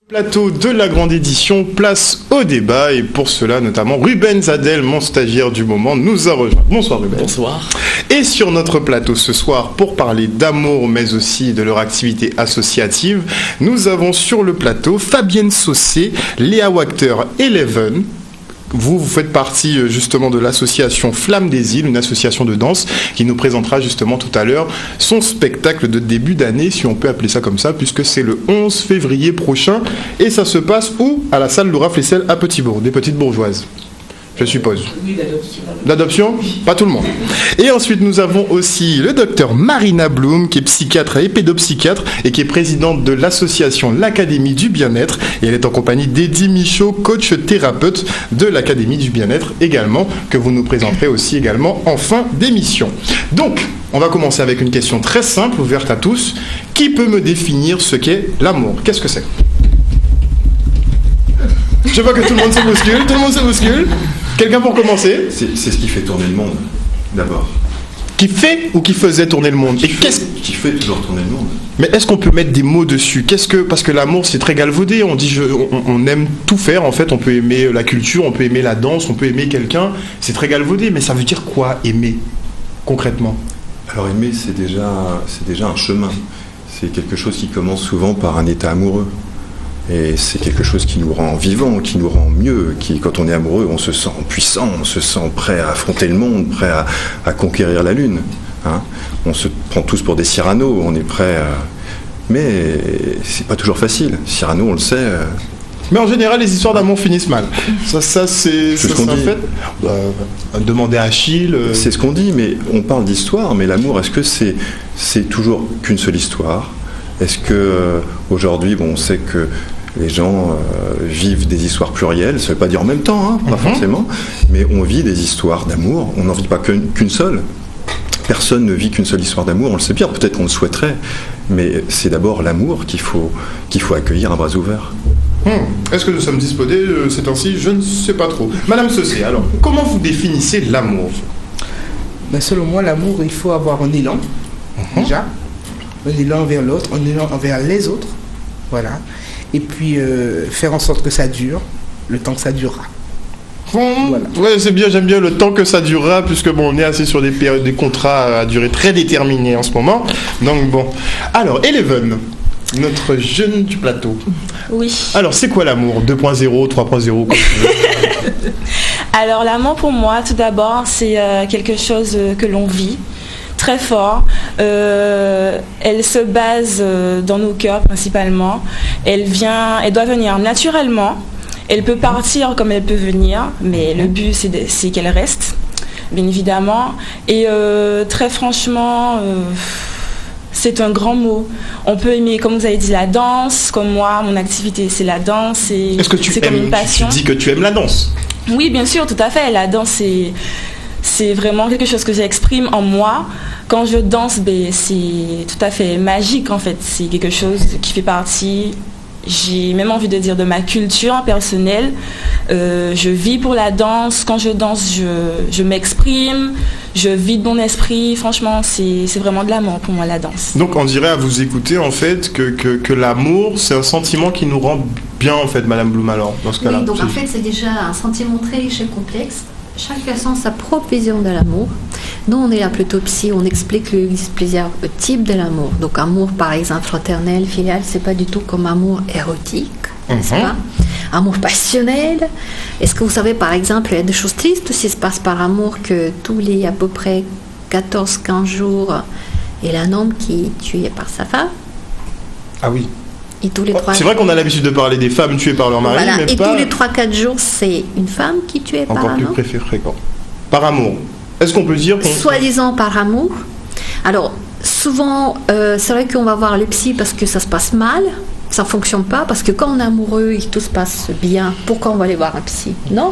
Plateau de la grande édition, place au débat et pour cela notamment Ruben Zadel, mon stagiaire du moment, nous a rejoint. Bonsoir Ruben. Bonsoir. Et sur notre plateau ce soir, pour parler d'amour mais aussi de leur activité associative, nous avons sur le plateau Fabienne Saucé, Léa Wachter Eleven. Vous faites partie justement de l'association Flamme des Îles, une association de danse qui nous présentera justement tout à l'heure son spectacle de début d'année, si on peut appeler ça comme ça, puisque c'est le 11 février prochain. Et ça se passe où? À la salle Laura Flessel à Petitbourg, des Petites Bourgeoises, je suppose. Oui, l'adoption. L'adoption? Pas tout le monde. Et ensuite, nous avons aussi le docteur Marina Blum, qui est psychiatre et pédopsychiatre et qui est présidente de l'association L'Académie du Bien-être. Et elle est en compagnie d'Eddie Michaud, coach thérapeute de l'Académie du Bien-être également, que vous nous présenterez aussi également en fin d'émission. Donc, on va commencer avec une question très simple, ouverte à tous. Qui peut me définir ce qu'est l'amour? Qu'est-ce que c'est? Je vois que tout le monde se bouscule, Quelqu'un pour commencer? C'est ce qui fait tourner le monde, d'abord. Qui fait ou qui faisait tourner le monde? Qui fait toujours tourner le monde. Mais est-ce qu'on peut mettre des mots dessus? Parce que l'amour, c'est très galvaudé. On dit on aime tout faire. En fait, on peut aimer la culture, on peut aimer la danse, on peut aimer quelqu'un. C'est très galvaudé. Mais ça veut dire quoi, aimer, concrètement? Alors aimer, c'est déjà un chemin. C'est quelque chose qui commence souvent par un état amoureux. Et c'est quelque chose qui nous rend vivants, qui nous rend mieux. Quand on est amoureux, on se sent puissant, on se sent prêt à affronter le monde, prêt à conquérir la lune. Hein, on se prend tous pour des Cyrano, on est prêt à... Mais c'est pas toujours facile. Cyrano, on le sait... Mais en général, les histoires d'amour finissent mal. Ça c'est ce qu'on dit. Demander à Achille... C'est ce qu'on dit, mais on parle d'histoire, mais l'amour, est-ce que c'est toujours qu'une seule histoire? Est-ce que aujourd'hui, on sait que les gens vivent des histoires plurielles, ça ne veut pas dire en même temps, pas forcément, mais on vit des histoires d'amour, on n'en vit pas qu'une seule. Personne ne vit qu'une seule histoire d'amour, on le sait bien, peut-être qu'on le souhaiterait, mais c'est d'abord l'amour qu'il faut accueillir à bras ouverts. Est-ce que nous sommes disposés ces temps-ci? Je ne sais pas trop. Madame Saucé, alors, comment vous définissez l'amour? Selon moi, l'amour, il faut avoir un élan, déjà, un élan envers l'autre, un élan envers les autres, voilà. Et puis faire en sorte que ça dure, le temps que ça durera. Voilà. Ouais, c'est bien, j'aime bien le temps que ça durera, puisque on est assis sur des périodes, des contrats à durée très déterminée en ce moment. Donc bon. Alors, Eleven, notre jeune du plateau. Oui. Alors, c'est quoi l'amour? 2.0, 3.0, comme tu veux. Alors, l'amour pour moi, tout d'abord, c'est quelque chose que l'on vit très fort. Elle se base dans nos cœurs principalement. Elle doit venir naturellement. Elle peut partir comme elle peut venir, mais le but c'est qu'elle reste, bien évidemment. Et très franchement, c'est un grand mot. On peut aimer, comme vous avez dit, la danse. Comme moi, mon activité c'est la danse. Est-ce que tu aimes, une passion. Tu dis que tu aimes la danse? Oui, bien sûr, tout à fait. La danse c'est vraiment quelque chose que j'exprime en moi. Quand je danse, c'est tout à fait magique en fait. C'est quelque chose qui fait partie, j'ai même envie de dire, de ma culture personnelle. Je vis pour la danse. Quand je danse, je m'exprime, je vide mon esprit. Franchement, c'est vraiment de l'amour pour moi, la danse. Donc on dirait à vous écouter en fait que l'amour, c'est un sentiment qui nous rend bien en fait, Madame Blum, alors, dans ce cas-là. Oui, donc en fait, c'est déjà un sentiment très riche et complexe. Chaque personne a sa propre vision de l'amour. Nous, on est là plutôt psy, on explique qu'il existe plusieurs types de l'amour. Donc, amour, par exemple, fraternel, filial, c'est pas du tout comme amour érotique, n'est-ce pas? Amour passionnel. Est-ce que vous savez, par exemple, il y a des choses tristes aussi se passent par amour, que tous les à peu près 14-15 jours, il y a un homme qui est tué par sa femme. Ah oui. Et tous les c'est vrai qu'on a l'habitude de parler des femmes tuées par leur mari, voilà. Mais et pas... tous les 3-4 jours, c'est une femme qui est tuée par un homme. Encore plus fréquent. Par amour. Est-ce qu'on peut dire soi-disant par amour. Alors, souvent, c'est vrai qu'on va voir le psy parce que ça se passe mal, ça ne fonctionne pas, parce que quand on est amoureux et que tout se passe bien, pourquoi on va aller voir un psy? Non.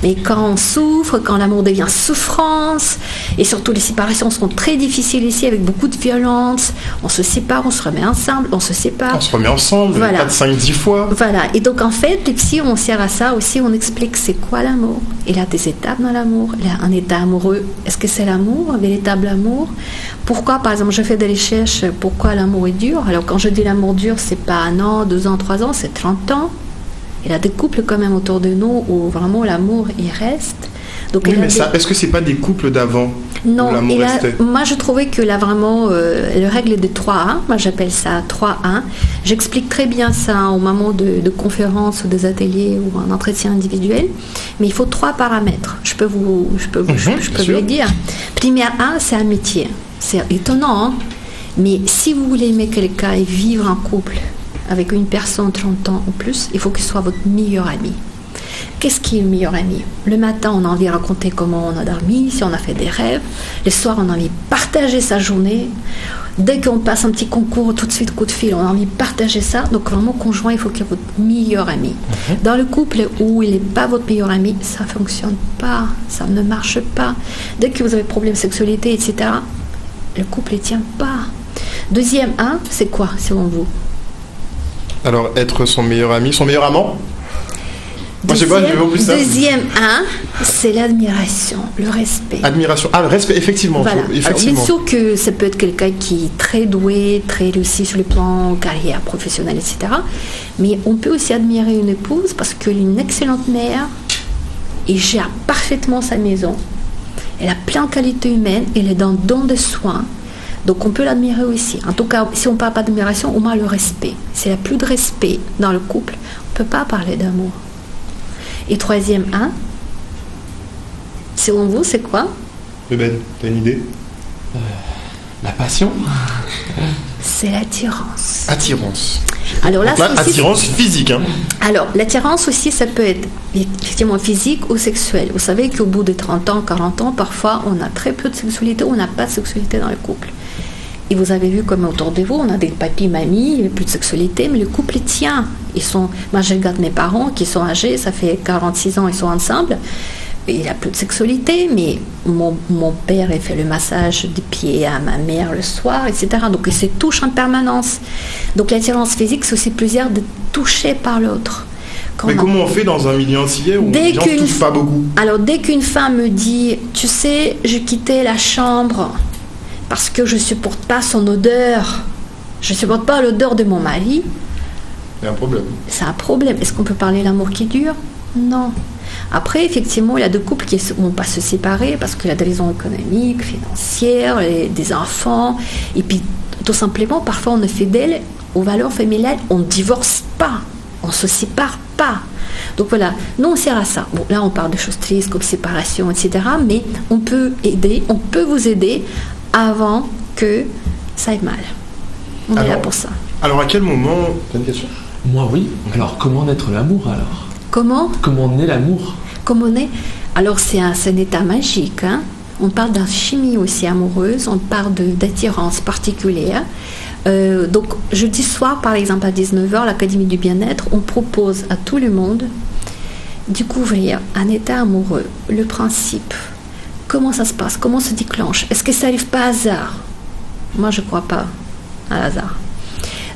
Mais quand on souffre, quand l'amour devient souffrance, et surtout les séparations sont très difficiles ici, avec beaucoup de violence, on se sépare, on se remet ensemble, on se sépare. On se remet ensemble, Voilà. pas de 5-10 fois. Voilà, et donc en fait, les psy, on sert à ça aussi, on explique c'est quoi l'amour. Il y a des étapes dans l'amour, il y a un état amoureux. Est-ce que c'est l'amour, un véritable amour? Pourquoi, par exemple, je fais des recherches, pourquoi l'amour est dur? Alors quand je dis l'amour dur, c'est pas 1 an, 2 ans, 3 ans, c'est 30 ans. Il y a des couples quand même autour de nous où vraiment l'amour, il reste. Donc, Oui, il y a mais des- ça, est-ce que c'est pas des couples d'avant Non, où l'amour et là, restait? moi je trouvais que là vraiment, la règle des 3-1, moi j'appelle ça 3-1. J'explique très bien ça au moment de conférences ou des ateliers ou un entretien individuel, mais il faut 3 paramètres. Je peux vous sûr. les dire. Première 1, c'est amitié. C'est étonnant, hein, mais si vous voulez aimer quelqu'un et vivre en couple avec une personne 30 ans ou plus, il faut qu'il soit votre meilleur ami. Qu'est-ce qui est le meilleur ami? Le matin, on a envie de raconter comment on a dormi, si on a fait des rêves. Le soir, on a envie de partager sa journée. Dès qu'on passe un petit concours, tout de suite coup de fil, on a envie de partager ça. Donc vraiment, conjoint, il faut qu'il y ait votre meilleur ami. Dans le couple où il n'est pas votre meilleur ami, ça ne fonctionne pas, ça ne marche pas. Dès que vous avez problème de sexualité, etc., le couple ne tient pas. Deuxième 1, c'est quoi selon vous? Alors, être son meilleur ami, son meilleur amant? Moi, je sais pas, je veux plus ça. Deuxième 1, c'est l'admiration, le respect. Admiration. Ah, le respect, effectivement. Voilà. Alors, Effectivement. bien sûr que ça peut être quelqu'un qui est très doué, très réussi sur le plan carrière professionnelle, etc. Mais on peut aussi admirer une épouse parce qu'elle est une excellente mère et gère parfaitement sa maison. Elle a plein de qualités humaines, elle est dans le don de soins. Donc on peut l'admirer aussi. En tout cas, si on ne parle pas d'admiration, au moins le respect. S'il n'y a plus de respect dans le couple, on ne peut pas parler d'amour. Et troisième 1, selon vous, c'est quoi? Ben, t'as une idée? La passion. C'est l'attirance. Attirance. Alors là, Donc là, c'est aussi- attirance physique. Hein. Alors, l'attirance aussi, ça peut être effectivement physique ou sexuelle. Vous savez qu'au bout de 30 ans, 40 ans, parfois, on a très peu de sexualité ou on n'a pas de sexualité dans le couple. Et vous avez vu comme autour de vous, on a des papis, mamies, il n'y a plus de sexualité, mais le couple tient. Moi, je regarde mes parents qui sont âgés, ça fait 46 ans, ils sont ensemble. Et il n'y a plus de sexualité, mais mon père, il fait le massage des pieds à ma mère le soir, etc. Donc, ils se touchent en permanence. Donc, l'attirance physique, c'est aussi plaisir de toucher par l'autre. Mais comment on fait dans un milieu entier où les gens ne touchent pas beaucoup? Alors, dès qu'une femme me dit, tu sais, je quittais la chambre parce que je ne supporte pas son odeur, je ne supporte pas l'odeur de mon mari, Il y a un problème. c'est un problème. Est-ce qu'on peut parler de l'amour qui dure? Non. Après, effectivement, il y a deux couples qui ne vont pas se séparer parce qu'il y a des raisons économiques, financières, des enfants. Et puis, tout simplement, parfois, on est fidèle aux valeurs familiales. On ne divorce pas. On ne se sépare pas. Donc voilà, nous, on sert à ça. Bon, là, on parle de choses tristes comme séparation, etc. Mais on peut aider, on peut vous aider avant que ça aille mal. On est là pour ça. Alors, à quel moment... T'as une question? Moi, oui. Alors, comment naître l'amour, alors? Comment naît l'amour? Comme on est, alors c'est un état magique. Hein. On parle d'alchimie aussi amoureuse, on parle d'attirance particulière. Donc jeudi soir, par exemple, à 19h, l'Académie du bien-être, on propose à tout le monde découvrir un état amoureux, le principe. Comment ça se passe? Comment se déclenche? Est-ce que ça n'arrive pas à hasard? Moi, je ne crois pas à hasard.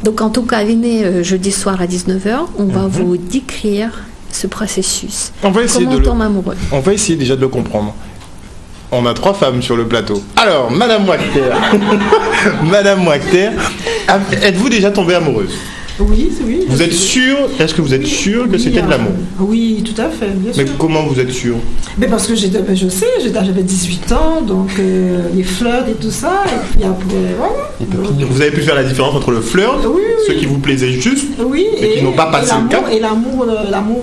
Donc en tout cas, venez jeudi soir à 19h, on va vous décrire ce processus. On va essayer Comment on tombe amoureux. On va essayer déjà de le comprendre. On a 3 femmes sur le plateau. Alors, Madame Wachter, Madame Wachter, êtes-vous déjà tombée amoureuse? Oui, oui. Vous êtes sûre? Est-ce que vous êtes sûre que c'était de l'amour? Oui, tout à fait, bien Mais sûr. comment vous êtes sûre? Mais parce que je sais, j'avais 18 ans, donc les flirts et tout ça, et puis après, voilà. Vous avez pu faire la différence entre le flirt, Oui, ceux qui vous plaisaient juste, Oui, et qui n'ont pas passé le cap. Et l'amour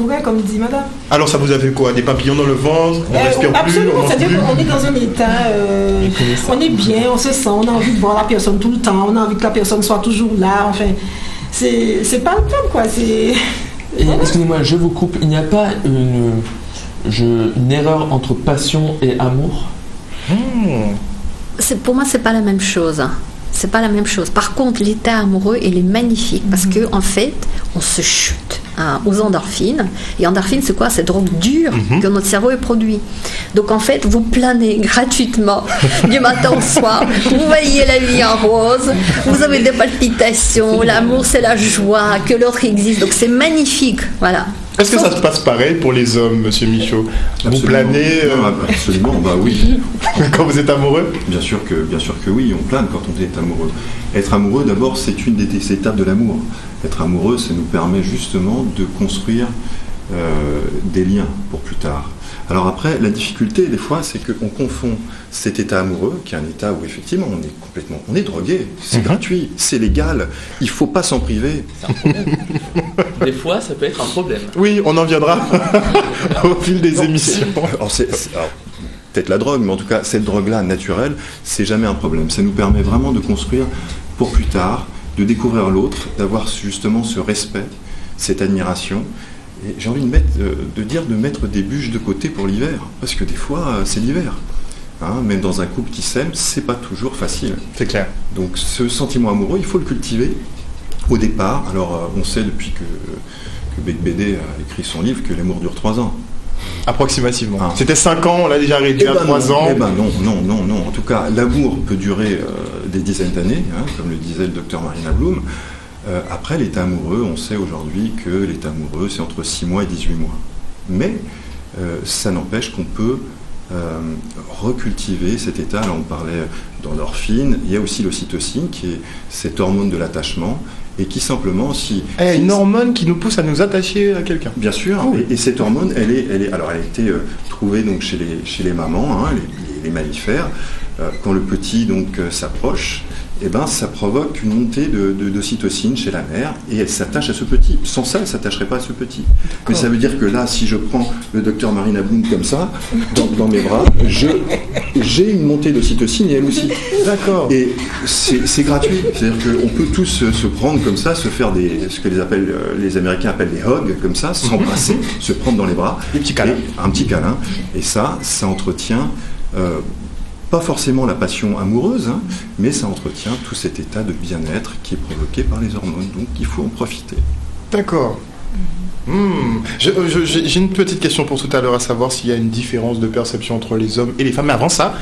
vrai, comme dit madame. Alors ça vous a fait quoi? Des papillons dans le ventre? On respire plus? Absolument, On mange c'est-à-dire plus? qu'on est dans un état, on est bien, on se sent, on a envie de voir la personne tout le temps, on a envie que la personne soit toujours là, enfin, c'est pas le temps, quoi, c'est... Et excusez-moi, je vous coupe, il n'y a pas une erreur entre passion et amour? Pour moi, c'est pas la même chose. Hein. C'est pas la même chose. Par contre, l'état amoureux, il est magnifique parce que en fait, on se chute aux endorphines. Et endorphines, c'est quoi? C'est drogue dure que notre cerveau produit. Donc en fait, vous planez gratuitement du matin au soir. Vous voyez la vie en rose. Vous avez des palpitations. L'amour, c'est la joie que l'autre existe. Donc c'est magnifique. Voilà. Est-ce que ça se passe pareil pour les hommes, monsieur Michaud? Vous planez Absolument, bah oui. quand vous êtes amoureux? Bien sûr que oui, on plane quand on est amoureux. Être amoureux, d'abord, c'est une des étapes de l'amour. Être amoureux, ça nous permet justement de construire des liens pour plus tard. Alors après, la difficulté, des fois, c'est qu'on confond cet état amoureux, qui est un état où effectivement on est drogué, c'est gratuit, c'est légal, il ne faut pas s'en priver. C'est un problème. Des fois, ça peut être un problème. Oui, on en viendra au fil des émissions. Alors, peut-être la drogue, mais en tout cas, cette drogue-là, naturelle, c'est jamais un problème. Ça nous permet vraiment de construire pour plus tard, de découvrir l'autre, d'avoir justement ce respect, cette admiration. Et j'ai envie de mettre des bûches de côté pour l'hiver, parce que des fois, c'est l'hiver. Même dans un couple qui s'aime, c'est pas toujours facile. C'est clair. Donc ce sentiment amoureux, il faut le cultiver au départ. Alors on sait depuis que Becbédé a écrit son livre que l'amour dure 3 ans. Approximativement. C'était 5 ans, on l'a déjà réduit à 3 ans. Eh ben non. En tout cas, l'amour peut durer des dizaines d'années, comme le disait le docteur Marina Bloom. Après, l'état amoureux, on sait aujourd'hui que l'état amoureux, c'est entre 6 mois et 18 mois. Mais ça n'empêche qu'on peut recultiver cet état. Là, on parlait d'endorphine. Il y a aussi l'ocytocine, qui est cette hormone de l'attachement, et qui simplement, une hormone qui nous pousse à nous attacher à quelqu'un. Bien sûr. Oh. Et cette hormone, elle a été trouvée donc chez les mamans, les mammifères. Quand le petit s'approche, ça provoque une montée d'ocytocine chez la mère, et elle s'attache à ce petit. Sans ça, elle ne s'attacherait pas à ce petit. Mais ça veut dire que là, si je prends le docteur Marina Bloom comme ça, dans mes bras, j'ai une montée d'ocytocine, et elle aussi. D'accord. Et c'est gratuit. C'est-à-dire qu'on peut tous se prendre comme ça, se faire ce que les Américains appellent des hugs, comme ça, s'embrasser, se prendre dans les bras. Des petits câlins. Un petit câlin. Et ça entretient... pas forcément la passion amoureuse, mais ça entretient tout cet état de bien-être qui est provoqué par les hormones. Donc il faut en profiter. D'accord. J'ai une petite question pour tout à l'heure, à savoir s'il y a une différence de perception entre les hommes et les femmes. Mais avant ça,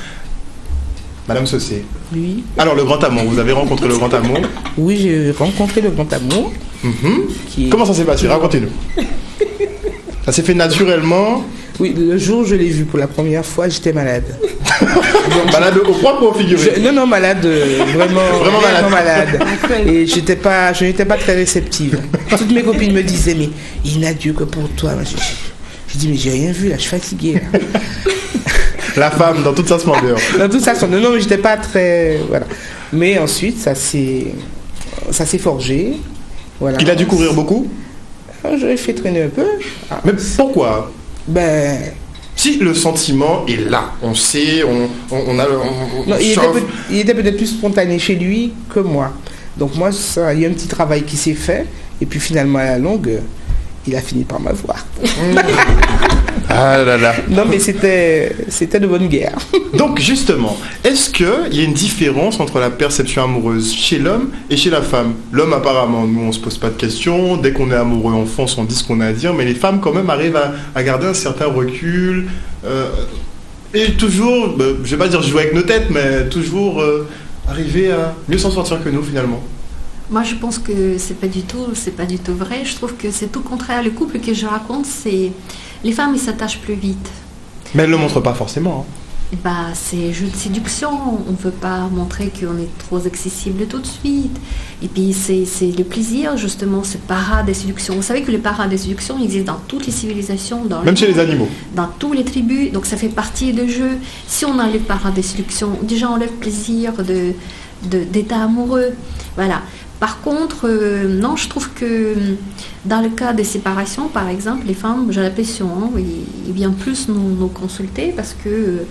Madame Saucé. Oui. Alors, le grand amour, vous avez rencontré le grand amour? Oui, j'ai rencontré le grand amour. Comment ça s'est passé? Racontez-nous. Ça s'est fait naturellement? Oui, le jour où je l'ai vu pour la première fois, j'étais malade. Donc, malade au propre ou au figuré? Non, malade, vraiment malade. Et je n'étais pas très réceptive. Toutes mes copines me disaient, mais il n'a Dieu que pour toi. Je dis, mais j'ai rien vu là, je suis fatiguée. Là. La femme dans toute sa splendeur. Dans toute sa splendeur. Non, mais j'étais pas très... Voilà. Mais ensuite, ça s'est forgé. Voilà. Il a dû courir beaucoup? Je l'ai fait traîner un peu. Mais pourquoi? Si le sentiment est là, on sait, il était peut-être plus spontané chez lui que moi. Donc moi, il y a un petit travail qui s'est fait, et puis finalement à la longue, il a fini par m'avoir. Ah là là. Non mais c'était de bonne guerre. Donc justement, est-ce qu'il y a une différence entre la perception amoureuse chez l'homme et chez la femme? L'homme apparemment, nous on se pose pas de questions, dès qu'on est amoureux on fonce, on dit ce qu'on a à dire, mais les femmes quand même arrivent à garder un certain recul, et toujours, je vais pas dire jouer avec nos têtes, mais toujours arriver à mieux s'en sortir que nous finalement. Moi, je pense que c'est pas du tout vrai. Je trouve que c'est tout le contraire. Le couple que je raconte, c'est les femmes, ils s'attachent plus vite. Mais elles le montrent pas forcément. C'est jeu de séduction. On ne veut pas montrer qu'on est trop accessible tout de suite. Et puis c'est le plaisir justement, ce parade des séductions. Vous savez que le parade des séductions existe dans toutes les civilisations, même chez les animaux, dans toutes les tribus. Donc ça fait partie du jeu. Si on enlève le parade des séductions, déjà on enlève le plaisir d'état amoureux. Voilà. Par contre, non, je trouve que dans le cas des séparations, par exemple, les femmes, j'ai l'impression, ils viennent plus nous consulter parce que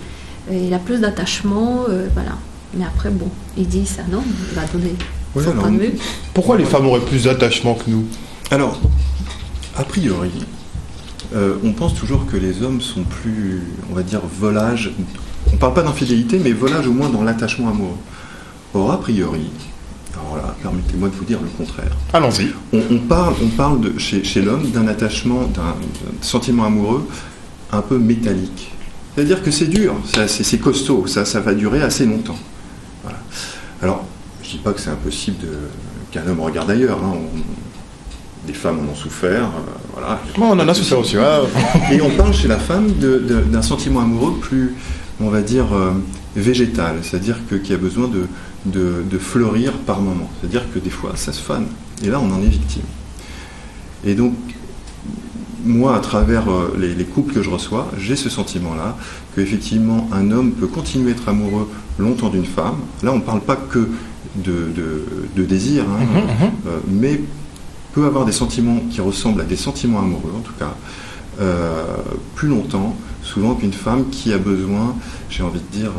il a plus d'attachement, voilà. Mais après, bon, il dit ça, non, il va donner son point de vue. Pourquoi les femmes auraient plus d'attachement que nous? Alors, a priori, on pense toujours que les hommes sont plus, on va dire, volages. On ne parle pas d'infidélité, mais volages au moins dans l'attachement amoureux. Or, a priori, alors là, permettez-moi de vous dire le contraire. Allons-y. On parle chez l'homme d'un attachement, d'un sentiment amoureux un peu métallique. C'est-à-dire que c'est dur, c'est costaud, ça va durer assez longtemps. Voilà. Alors, je ne dis pas que c'est impossible qu'un homme regarde ailleurs. Hein. Des femmes en ont souffert. Voilà. Bon, on en a souffert aussi. Et on parle chez la femme d'un sentiment amoureux plus, on va dire, végétal. C'est-à-dire qu'il y a besoin de fleurir par moment. C'est-à-dire que des fois, ça se fane. Et là, on en est victime. Et donc, moi, à travers les couples que je reçois, j'ai ce sentiment-là, qu'effectivement, un homme peut continuer à être amoureux longtemps d'une femme. Là, on ne parle pas que de désir, hein, mais peut avoir des sentiments qui ressemblent à des sentiments amoureux, en tout cas, plus longtemps, souvent qu'une femme qui a besoin, j'ai envie de dire,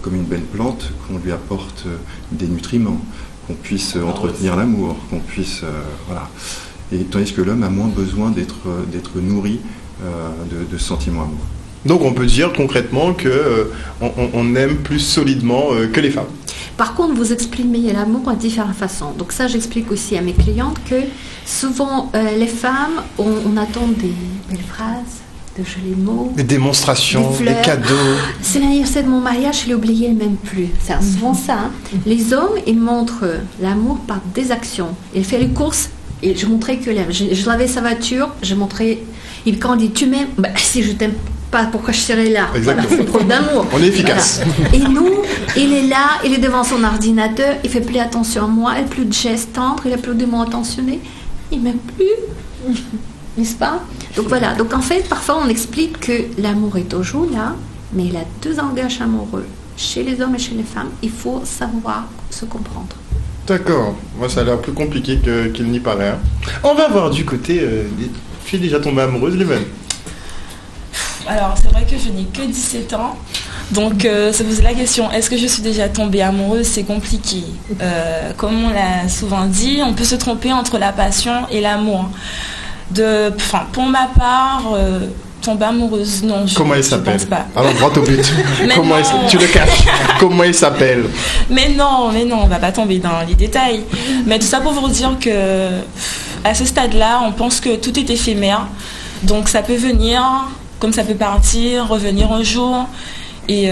comme une belle plante, qu'on lui apporte des nutriments, qu'on puisse entretenir l'amour, qu'on puisse... voilà. Et tandis que l'homme a moins besoin d'être nourri de sentiments amoureux. Donc on peut dire concrètement qu'on aime plus solidement que les femmes. Par contre, vous exprimez l'amour de différentes façons. Donc ça, j'explique aussi à mes clientes que souvent, les femmes, on attend des belles phrases, de jolis mots. Des démonstrations, des cadeaux. C'est l'anniversaire de mon mariage, je l'ai oublié, même plus. C'est souvent ça. Hein. Les hommes, ils montrent l'amour par des actions. Ils font les courses. Et je montrais que l'aime. Je lavais sa voiture, je montrais. Et quand on dit tu m'aimes, si je t'aime pas, pourquoi je serais là? Voilà, c'est preuve d'amour. On est efficace. Voilà. Et nous, il est là, il est devant son ordinateur, il fait plus attention à moi, il n'a plus de gestes tendres, il n'a plus de mots attentionnés, il m'aime plus, n'est-ce pas? Donc voilà. Donc en fait, parfois on explique que l'amour est toujours là, mais il a deux langages amoureux. Chez les hommes et chez les femmes, il faut savoir se comprendre. D'accord. Moi, ça a l'air plus compliqué qu'il n'y paraît. Hein. On va voir du côté des filles déjà tombées amoureuses, les mêmes. Alors, c'est vrai que je n'ai que 17 ans. Donc, se poser la question, est-ce que je suis déjà tombée amoureuse? C'est compliqué. Comme on l'a souvent dit, on peut se tromper entre la passion et l'amour. Pour ma part... tomber amoureuse, non, comment il s'appelle? Pense pas. Alors, droit au but. Tu le caches. Comment il s'appelle? Mais non, on va pas tomber dans les détails. Mais tout ça pour vous dire que à ce stade-là, on pense que tout est éphémère. Donc ça peut venir, comme ça peut partir, revenir un jour. Et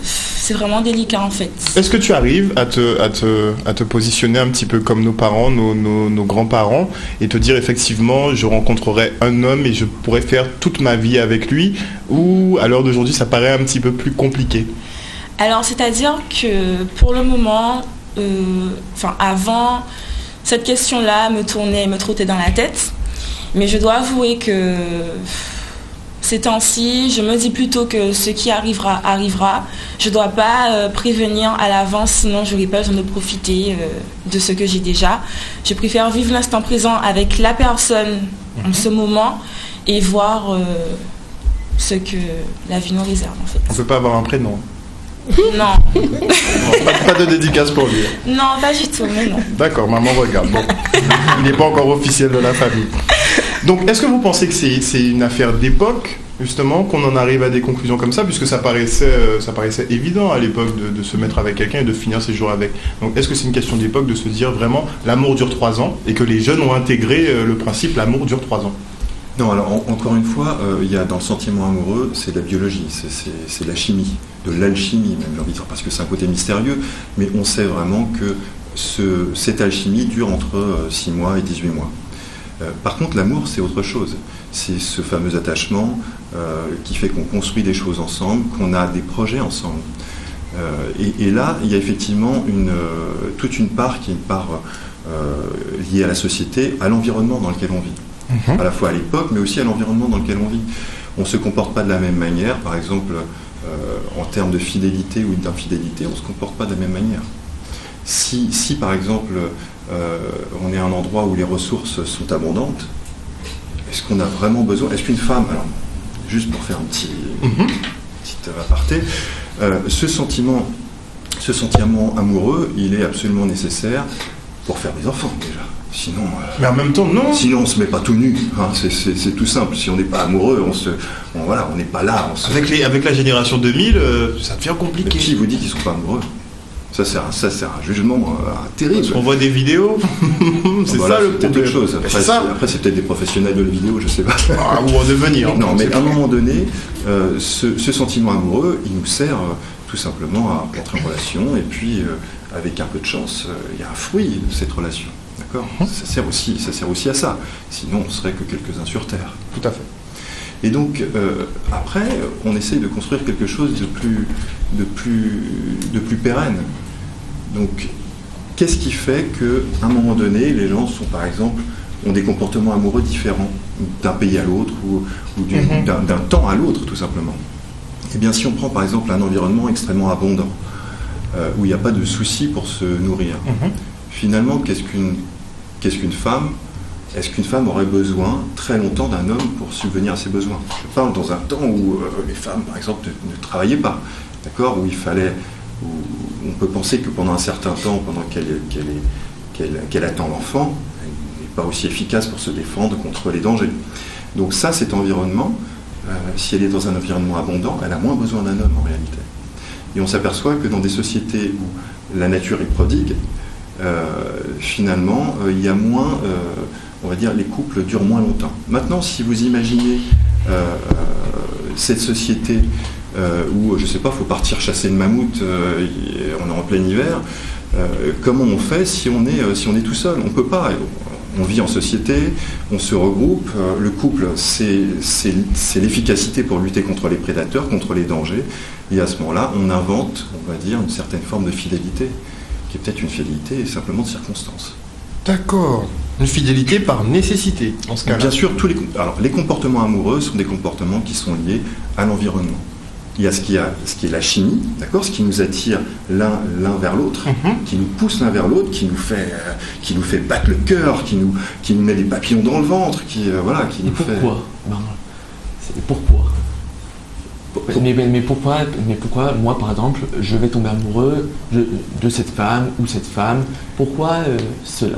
c'est vraiment délicat en fait. Est-ce que tu arrives à te positionner un petit peu comme nos parents, nos grands-parents, et te dire effectivement je rencontrerai un homme et je pourrais faire toute ma vie avec lui, ou à l'heure d'aujourd'hui ça paraît un petit peu plus compliqué? Alors c'est-à-dire que pour le moment, avant, cette question-là me trottait dans la tête, mais je dois avouer que... Ces temps-ci, je me dis plutôt que ce qui arrivera, arrivera. Je ne dois pas prévenir à l'avance, sinon je n'aurai pas besoin de profiter de ce que j'ai déjà. Je préfère vivre l'instant présent avec la personne en ce moment et voir ce que la vie nous réserve en fait. On ne peut pas avoir un prénom? Non. Pas de dédicace pour lui? Non, pas du tout, mais non. D'accord, maman regarde. Bon. Il n'est pas encore officiel de la famille. Donc, est-ce que vous pensez que c'est une affaire d'époque, justement, qu'on en arrive à des conclusions comme ça, puisque ça paraissait évident à l'époque de se mettre avec quelqu'un et de finir ses jours avec. Donc, est-ce que c'est une question d'époque de se dire vraiment l'amour dure 3 ans et que les jeunes ont intégré le principe l'amour dure 3 ans? Non, alors encore une fois, il y a dans le sentiment amoureux, c'est de la biologie, c'est de la chimie, de l'alchimie même, j'ai envie de dire, parce que c'est un côté mystérieux, mais on sait vraiment que cette alchimie dure entre 6 mois et 18 mois. Par contre, l'amour, c'est autre chose. C'est ce fameux attachement qui fait qu'on construit des choses ensemble, qu'on a des projets ensemble. Et là, il y a effectivement toute une part qui est une part liée à la société, à l'environnement dans lequel on vit. À la fois à l'époque, mais aussi à l'environnement dans lequel on vit. On ne se comporte pas de la même manière, par exemple, en termes de fidélité ou d'infidélité, on ne se comporte pas de la même manière. Si par exemple, on est à un endroit où les ressources sont abondantes, est-ce qu'on a vraiment besoin, est-ce qu'une femme, alors, juste pour faire un petit aparté, ce sentiment amoureux, il est absolument nécessaire pour faire des enfants déjà. Sinon, mais en même temps, non. Sinon, on ne se met pas tout nu. Hein. C'est tout simple. Si on n'est pas amoureux, on n'est pas là. Avec la génération 2000, ça devient compliqué. Mais qui vous dit qu'ils ne sont pas amoureux? Ça, c'est un jugement terrible. On voit des vidéos, c'est Voilà, ça le peut-être problème. autre chose. Après, c'est peut-être des professionnels de la vidéo, je sais pas. Ou en devenir. Non, mais à un moment donné, ce sentiment amoureux, il nous sert tout simplement à entrer en relation, et puis avec un peu de chance, il y a un fruit de cette relation. D'accord ? Ça sert aussi à ça. Sinon, on serait que quelques-uns sur Terre. Tout à fait. Et donc, après, on essaye de construire quelque chose de plus pérenne. Donc, qu'est-ce qui fait qu'à un moment donné, les gens sont, par exemple, ont des comportements amoureux différents d'un pays à l'autre ou d'un temps à l'autre, tout simplement? Eh bien, si on prend, par exemple, un environnement extrêmement abondant, où il n'y a pas de souci pour se nourrir, finalement, qu'est-ce qu'une femme? Est-ce qu'une femme aurait besoin très longtemps d'un homme pour subvenir à ses besoins? Je parle dans un temps où les femmes, par exemple, ne travaillaient pas, d'accord, où on peut penser que pendant un certain temps, pendant qu'elle attend l'enfant, elle n'est pas aussi efficace pour se défendre contre les dangers. Donc ça, cet environnement, si elle est dans un environnement abondant, elle a moins besoin d'un homme en réalité. Et on s'aperçoit que dans des sociétés où la nature est prodigue, finalement, il y a moins... on va dire, les couples durent moins longtemps. Maintenant, si vous imaginez cette société où, je ne sais pas, il faut partir chasser le mammouth, on est en plein hiver, comment on fait si on est tout seul? On ne peut pas. On vit en société, on se regroupe. Le couple, c'est l'efficacité pour lutter contre les prédateurs, contre les dangers. Et à ce moment-là, on invente, on va dire, une certaine forme de fidélité, qui est peut-être une fidélité simplement de circonstance. D'accord. Une fidélité par nécessité, en ce cas-là. Bien sûr, les comportements amoureux sont des comportements qui sont liés à l'environnement. Il y a ce qui est la chimie, d'accord, ce qui nous attire l'un vers l'autre, qui nous pousse l'un vers l'autre, qui nous fait battre le cœur, qui nous met des papillons dans le ventre, qui nous fait. Pourquoi mais pourquoi moi, par exemple, je vais tomber amoureux de cette femme ou cette femme? Pourquoi cela?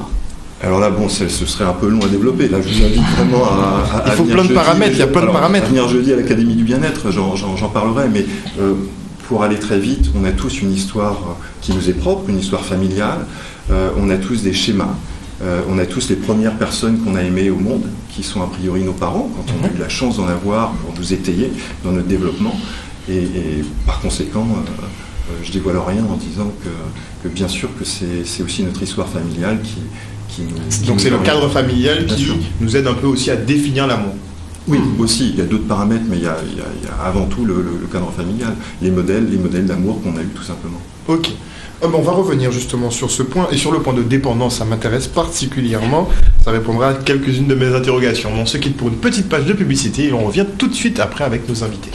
Alors là, bon, ce serait un peu long à développer. Là, je vous invite vraiment à il faut plein de paramètres, il y a plein de paramètres. À venir jeudi à l'Académie du Bien-être, j'en parlerai, mais pour aller très vite, on a tous une histoire qui nous est propre, une histoire familiale, on a tous des schémas, on a tous les premières personnes qu'on a aimées au monde, qui sont a priori nos parents, quand on a eu la chance d'en avoir pour nous étayer dans notre développement, et par conséquent, je dévoile rien en disant que bien sûr que c'est aussi notre histoire familiale qui donc c'est le cadre familial qui nous aide un peu aussi à définir l'amour. Oui, aussi, il y a d'autres paramètres, mais il y a avant tout le cadre familial, les modèles d'amour qu'on a eu tout simplement. Ok. On va revenir justement sur ce point, et sur le point de dépendance, ça m'intéresse particulièrement. Ça répondra à quelques-unes de mes interrogations. On se quitte pour une petite page de publicité et on revient tout de suite après avec nos invités.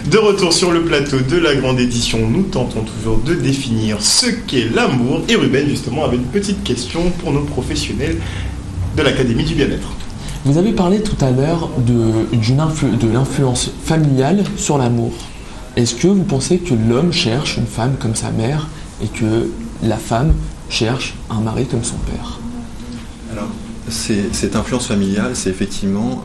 De retour sur le plateau de la grande édition, nous tentons toujours de définir ce qu'est l'amour. Et Ruben, justement, avait une petite question pour nos professionnels de l'Académie du Bien-être. Vous avez parlé tout à l'heure de l'influence familiale sur l'amour. Est-ce que vous pensez que l'homme cherche une femme comme sa mère et que la femme cherche un mari comme son père? Alors, cette influence familiale, c'est effectivement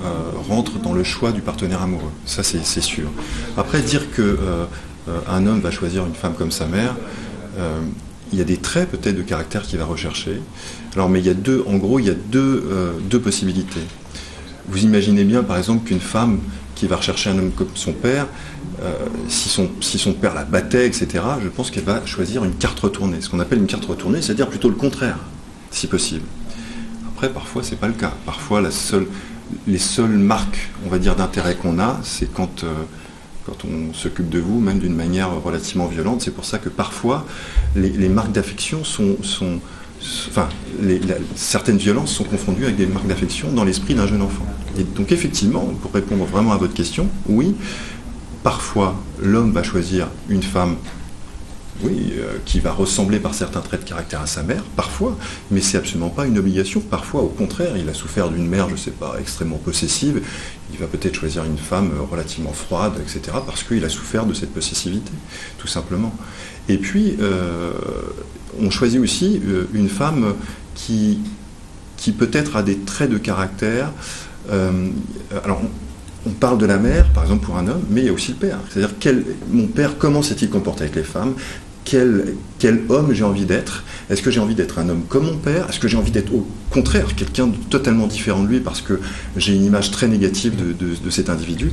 rentre dans le choix du partenaire amoureux. Ça, c'est sûr. Après, dire qu'un homme va choisir une femme comme sa mère, il y a des traits peut-être de caractère qu'il va rechercher. Alors, mais il y a deux possibilités. Vous imaginez bien, par exemple, qu'une femme qui va rechercher un homme comme son père, si son père la battait, etc., je pense qu'elle va choisir une carte retournée. Ce qu'on appelle une carte retournée, c'est-à-dire plutôt le contraire, si possible. Après, parfois, c'est pas le cas. Parfois, les seules marques, on va dire, d'intérêt qu'on a, c'est quand on s'occupe de vous, même d'une manière relativement violente. C'est pour ça que parfois, les marques d'affection certaines violences sont confondues avec des marques d'affection dans l'esprit d'un jeune enfant. Et donc, effectivement, pour répondre vraiment à votre question, oui, parfois, l'homme va choisir une femme oui, qui va ressembler par certains traits de caractère à sa mère, parfois, mais c'est absolument pas une obligation. Parfois, au contraire, il a souffert d'une mère, je sais pas, extrêmement possessive. Il va peut-être choisir une femme relativement froide, etc., parce qu'il a souffert de cette possessivité, tout simplement. Et puis, on choisit aussi une femme qui peut-être a des traits de caractère. Alors, on parle de la mère, par exemple, pour un homme, mais il y a aussi le père. C'est-à-dire, mon père, comment s'est-il comporté avec les femmes ? Quel homme j'ai envie d'être ? Est-ce que j'ai envie d'être un homme comme mon père ? Est-ce que j'ai envie d'être au contraire quelqu'un de totalement différent de lui parce que j'ai une image très négative de cet individu ?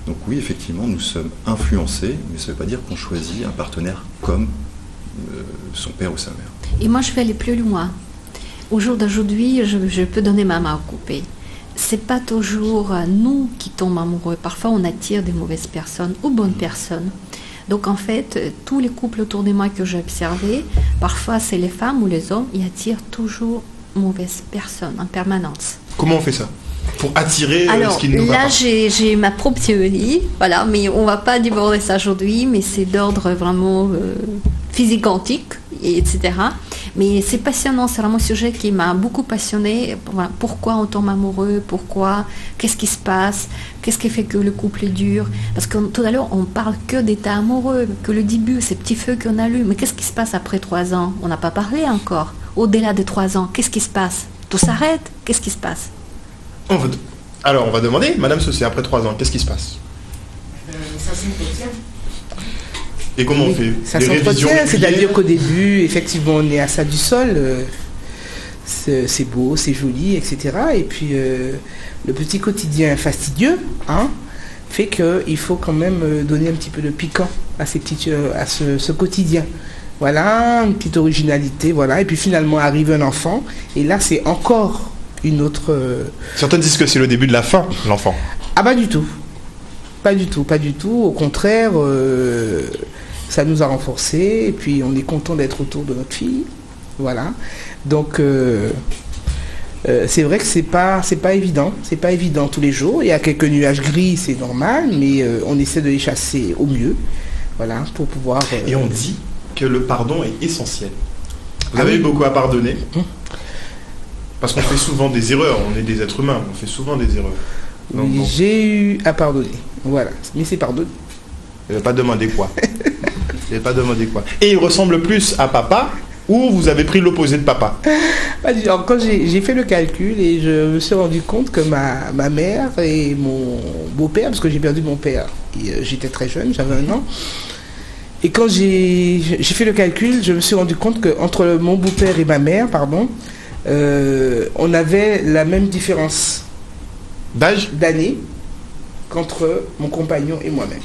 Donc oui, effectivement, nous sommes influencés, mais ça ne veut pas dire qu'on choisit un partenaire comme son père ou sa mère. Et moi, je vais aller plus loin. Au jour d'aujourd'hui, je peux donner ma main au coupé. C'est pas toujours nous qui tombons amoureux. Parfois, on attire des mauvaises personnes ou bonnes personnes. Donc, en fait, tous les couples autour de moi que j'ai observés, parfois, c'est les femmes ou les hommes, ils attirent toujours mauvaises personnes en permanence. Comment on fait ça ? Pour attirer ce qui ne nous va pas. Là, j'ai ma propre théorie, voilà, mais on va pas déborder ça aujourd'hui, mais c'est d'ordre vraiment physique quantique, etc. Mais c'est passionnant, c'est vraiment un sujet qui m'a beaucoup passionné. Voilà, pourquoi on tombe amoureux, qu'est-ce qui se passe, qu'est-ce qui fait que le couple est dur. Parce que tout à l'heure, on parle que d'état amoureux, que le début, ces petits feux qu'on allume. Mais qu'est-ce qui se passe après 3 ans ? On n'a pas parlé encore. Au-delà de 3 ans, qu'est-ce qui se passe ? Tout s'arrête ? Qu'est-ce qui se passe ? Alors, on va demander, Madame Saucé, après 3 ans, qu'est-ce qui se passe ? Ça s'entretient. Et comment on fait ? Ça Des révisions s'entretient, c'est-à-dire régulières qu'au début, effectivement, on est à ça du sol, c'est beau, c'est joli, etc. Et puis, le petit quotidien fastidieux, fait qu'il faut quand même donner un petit peu de piquant à ce quotidien. Voilà, une petite originalité, voilà. Et puis finalement arrive un enfant, et là, c'est encore une autre... Certains disent que c'est le début de la fin, l'enfant. Ah, pas du tout. Pas du tout, pas du tout. Au contraire, ça nous a renforcés, et puis on est content d'être autour de notre fille. Voilà. Donc, c'est vrai que c'est pas évident. C'est pas évident tous les jours. Il y a quelques nuages gris, c'est normal, mais on essaie de les chasser au mieux. Voilà, pour pouvoir... Et on dit que le pardon est essentiel. Vous avez eu beaucoup à pardonner ? Parce qu'on fait souvent des erreurs, on est des êtres humains, on fait souvent des erreurs. Donc, oui, j'ai eu à pardonner, voilà, mais c'est pardonné. Il ne va pas demander quoi. Il va pas demander quoi. Et il ressemble plus à papa, ou vous avez pris l'opposé de papa ? Alors, quand j'ai fait le calcul et je me suis rendu compte que ma mère et mon beau-père, parce que j'ai perdu mon père, et, j'étais très jeune, j'avais 1 an, et quand j'ai fait le calcul, je me suis rendu compte qu'entre mon beau-père et ma mère, on avait la même différence d'années qu'entre mon compagnon et moi-même.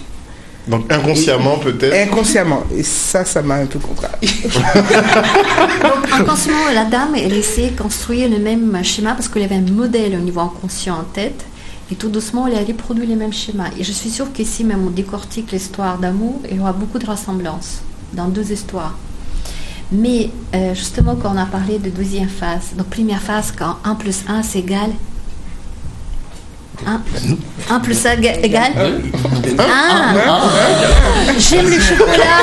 Donc inconsciemment peut-être. Inconsciemment. Et ça m'a un peu contrarié. Donc inconsciemment, la dame, elle essaie de construire le même schéma parce qu'elle avait un modèle au niveau inconscient en tête. Et tout doucement, elle a reproduit les mêmes schémas. Et je suis sûre qu'ici, même on décortique l'histoire d'amour, il y aura beaucoup de ressemblances dans 2 histoires. Mais justement, quand on a parlé de deuxième phase, donc première phase, quand 1 + 1 c'est égal 1 + 1 égale 1. J'aime le chocolat,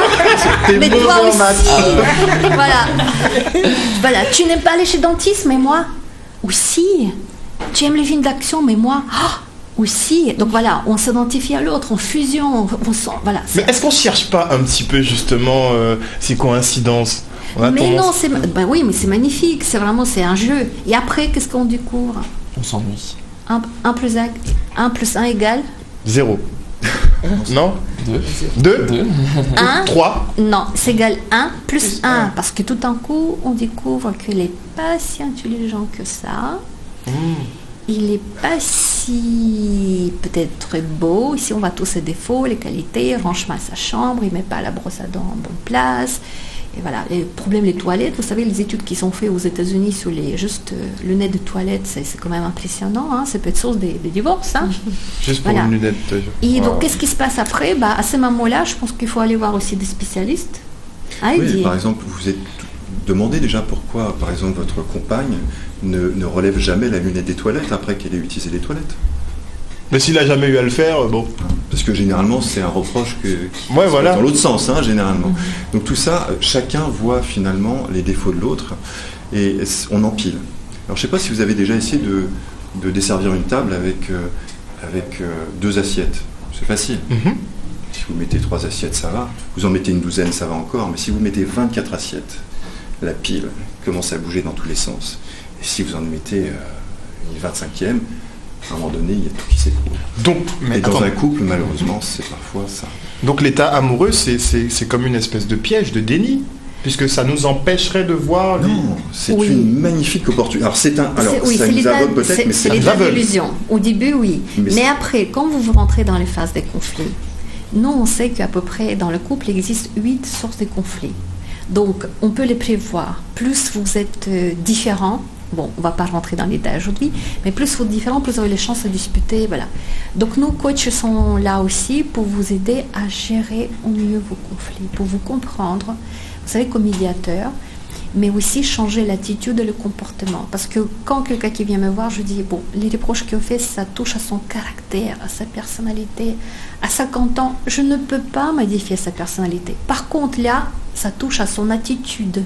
mais toi aussi. Voilà, tu n'aimes pas aller chez le dentiste, mais moi aussi. Tu aimes les films d'action, mais moi aussi. Donc voilà, on s'identifie à l'autre, on fusion, on sent, voilà. Mais est-ce qu'on ne cherche pas un petit peu justement ces coïncidences ? Mais non, oui, mais c'est magnifique, c'est un jeu. Et après, qu'est-ce qu'on découvre ? On s'ennuie. 1 + 1 égale 0. Non ? 2. 1. 3. Non, c'est égal 1 + 1. Parce que tout d'un coup, on découvre qu'il n'est pas si intelligent que ça. Il n'est pas si peut-être beau. Ici, on voit tous ses défauts, les qualités. Range mal sa chambre, il ne met pas la brosse à dents en bonne place. Et voilà, le problème, les toilettes, vous savez, les études qui sont faites aux États-Unis sur le nez de toilette, c'est quand même impressionnant, ça peut être source des divorces. Juste pour une lunette. Et donc, qu'est-ce qui se passe après ? À ce moment-là, je pense qu'il faut aller voir aussi des spécialistes. Oui, par exemple, vous êtes demandé déjà pourquoi, par exemple, votre compagne ne relève jamais la lunette des toilettes après qu'elle ait utilisé les toilettes. Mais s'il n'a jamais eu à le faire, bon. Parce que généralement, c'est un reproche qui voilà. dans l'autre sens, hein, généralement. Donc tout ça, chacun voit finalement les défauts de l'autre et on empile. Alors je ne sais pas si vous avez déjà essayé de desservir une table avec 2 assiettes. C'est facile. Si vous mettez 3 assiettes, ça va. Vous en mettez une douzaine, ça va encore. Mais si vous mettez 24 assiettes, la pile commence à bouger dans tous les sens. Et si vous en mettez une 25e, à un moment donné, il y a tout qui s'écroule. Et dans un couple, malheureusement, c'est parfois ça. Donc l'état amoureux, c'est comme une espèce de piège, de déni, puisque ça nous empêcherait de voir... Non, c'est une magnifique opportunité. Alors ça nous aveugle peut-être, mais c'est l'état d'illusion. Au début, oui. Mais après, quand vous rentrez dans les phases des conflits, nous, on sait qu'à peu près, dans le couple, il existe 8 sources de conflits. Donc, on peut les prévoir. Plus vous êtes différents, bon, on ne va pas rentrer dans les détails aujourd'hui, mais plus vous êtes différents, plus vous avez les chances de disputer, voilà. Donc, nos coachs sont là aussi pour vous aider à gérer au mieux vos conflits, pour vous comprendre, vous savez, comme médiateur, mais aussi changer l'attitude et le comportement. Parce que quand quelqu'un qui vient me voir, je dis, bon, les reproches qu'il fait, ça touche à son caractère, à sa personnalité. À 50 ans, je ne peux pas modifier sa personnalité. Par contre, là, ça touche à son attitude,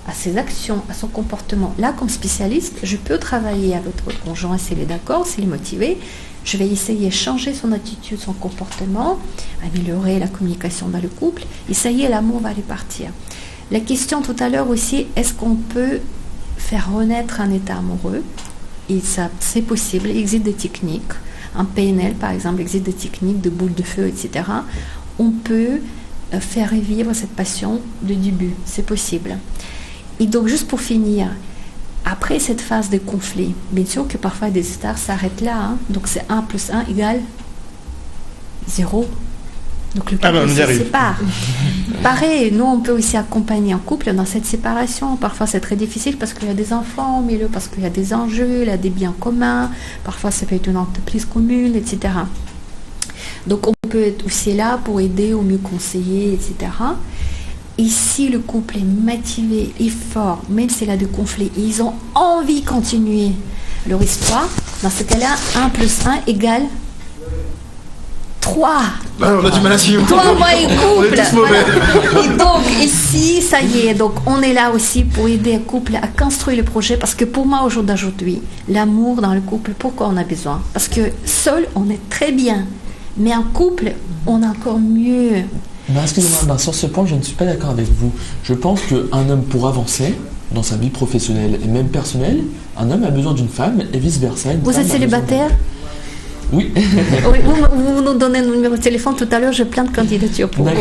à ses actions, à son comportement. Là, comme spécialiste, je peux travailler avec votre conjoint s'il est d'accord, s'il est motivé. Je vais essayer de changer son attitude, son comportement, améliorer la communication dans le couple. Et ça y est, l'amour va repartir. La question tout à l'heure aussi, est-ce qu'on peut faire renaître un état amoureux? Et ça, c'est possible. Il existe des techniques. En PNL, par exemple, il existe des techniques de boules de feu, etc. On peut faire revivre cette passion du début. C'est possible. Et donc, juste pour finir, après cette phase de conflit, bien sûr que parfois des stars s'arrêtent là. Hein. Donc, c'est 1 + 1 = 0. Donc le couple se sépare. Pareil, nous on peut aussi accompagner un couple dans cette séparation. Parfois c'est très difficile parce qu'il y a des enfants au milieu, parce qu'il y a des enjeux, il y a des biens communs. Parfois ça peut être une entreprise commune, etc. Donc on peut être aussi là pour aider au mieux conseiller, etc. Et si le couple est motivé et fort, même s'il y a des conflits, et ils ont envie de continuer leur histoire, dans ce cas-là, 1 + 1 = 3. On a du mal à suivre. 3 mois et couple. On est tous mauvais. Voilà. Et donc, ici, ça y est. Donc, on est là aussi pour aider un couple à construire le projet. Parce que pour moi, au jour d'aujourd'hui, l'amour dans le couple, pourquoi on a besoin? Parce que seul, on est très bien. Mais en couple, on est encore mieux. Excusez-moi, sur ce point, je ne suis pas d'accord avec vous. Je pense qu'un homme, pour avancer dans sa vie professionnelle et même personnelle, un homme a besoin d'une femme et vice-versa. Vous êtes célibataire? Oui. Oui, vous nous donnez le numéro de téléphone tout à l'heure, j'ai plein de candidatures pour vous.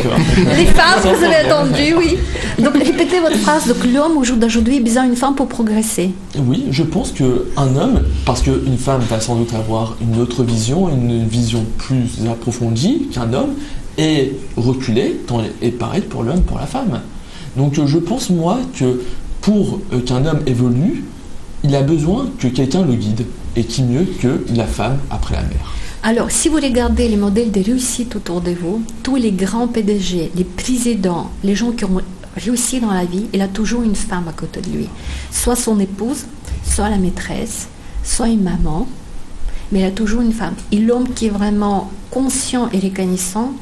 Les femmes, vous avez attendu, oui. Donc répétez votre phrase. Donc l'homme au jour d'aujourd'hui a besoin d'une femme pour progresser. Oui, je pense qu'un homme, parce qu'une femme va sans doute avoir une autre vision, une vision plus approfondie qu'un homme, et reculer, et pareil pour l'homme, pour la femme. Donc je pense moi que pour qu'un homme évolue, il a besoin que quelqu'un le guide. Et qui mieux que la femme après la mère? Alors, si vous regardez les modèles de réussite autour de vous, tous les grands PDG, les présidents, les gens qui ont réussi dans la vie, il a toujours une femme à côté de lui. Soit son épouse, soit la maîtresse, soit une maman, mais il a toujours une femme. Et l'homme qui est vraiment conscient et reconnaissant,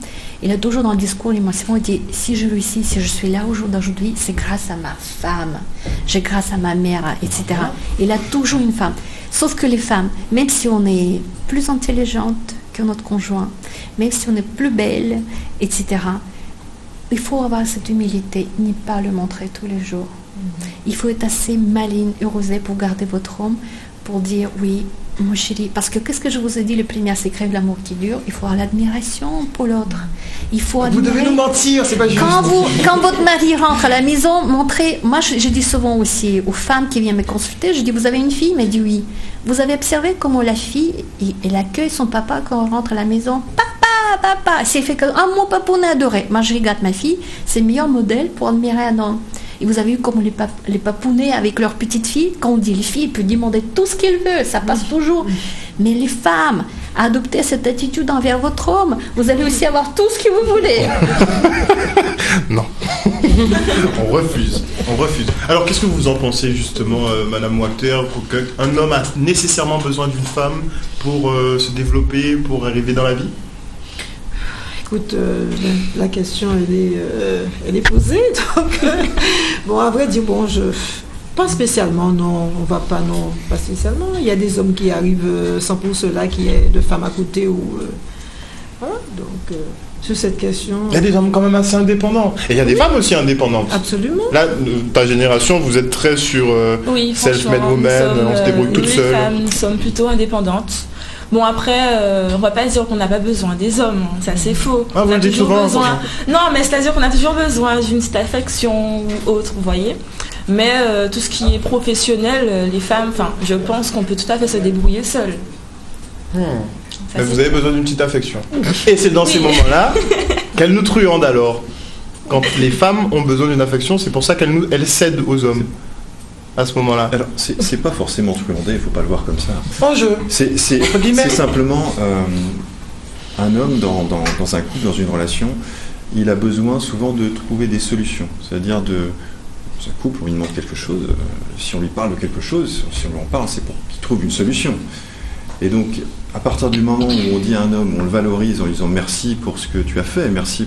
il a toujours dans le discours l'émotion, il dit, si je réussis, si je suis là au jour d'aujourd'hui, c'est grâce à ma femme, c'est grâce à ma mère, etc. Il a toujours une femme. Sauf que les femmes, même si on est plus intelligente que notre conjoint, même si on est plus belle, etc., il faut avoir cette humilité, ne pas le montrer tous les jours. Il faut être assez maligne et osé pour garder votre homme, pour dire oui, mon chéri, parce que qu'est-ce que je vous ai dit, le premier secret de l'amour qui dure, il faut avoir l'admiration pour l'autre. Il faut admirer. Vous devez nous mentir, c'est pas juste. Quand votre mari rentre à la maison, montrez. Moi, je dis souvent aussi aux femmes qui viennent me consulter, je dis, vous avez une fille? Elle me dit oui. Vous avez observé comment la fille, elle accueille son papa quand elle rentre à la maison? Papa, c'est fait que, ah, mon papa, on est adoré. Moi, je regarde ma fille, c'est le meilleur modèle pour admirer un homme. Et vous avez vu comment les papounets avec leurs petites filles, quand on dit les filles, peuvent demander tout ce qu'ils veulent, ça passe toujours. Mais les femmes, adoptez cette attitude envers votre homme. Vous allez aussi avoir tout ce que vous voulez. Non. On refuse. Alors, qu'est-ce que vous en pensez justement, Madame Wachter, qu'un homme a nécessairement besoin d'une femme pour se développer, pour arriver dans la vie? Écoute, la question elle est posée. Donc, bon, à vrai dire, bon, pas spécialement, non, on va pas, non, pas spécialement. Il y a des hommes qui arrivent sans pour cela qu'il y ait de femmes à côté ou voilà. Donc sur cette question. Il y a des hommes quand même assez indépendants. Et il y a des femmes aussi indépendantes. Absolument. Là, ta génération, vous êtes très sur oui, self-made woman, on se débrouille toute seule. Les femmes, nous sommes plutôt indépendantes. Bon après, on va pas dire qu'on n'a pas besoin des hommes, hein. Ça c'est faux. Ah, vous le dites souvent. Besoin... Non, mais c'est-à-dire qu'on a toujours besoin d'une petite affection ou autre, vous voyez. Mais tout ce qui est professionnel, les femmes, enfin, je pense qu'on peut tout à fait se débrouiller seul. Mais vous avez besoin d'une petite affection. Et c'est dans ces moments-là qu'elles nous truandent alors. Quand les femmes ont besoin d'une affection, c'est pour ça qu'elles cèdent aux hommes. À ce moment-là. Alors, c'est pas forcément truandé, il faut pas le voir comme ça. Enjeu. C'est simplement un homme dans un couple, dans une relation, il a besoin souvent de trouver des solutions. C'est-à-dire dans un couple, on lui demande quelque chose, si on lui parle de quelque chose, si on lui en parle, c'est pour qu'il trouve une solution. Et donc, à partir du moment où on dit à un homme, on le valorise en lui disant merci pour ce que tu as fait, merci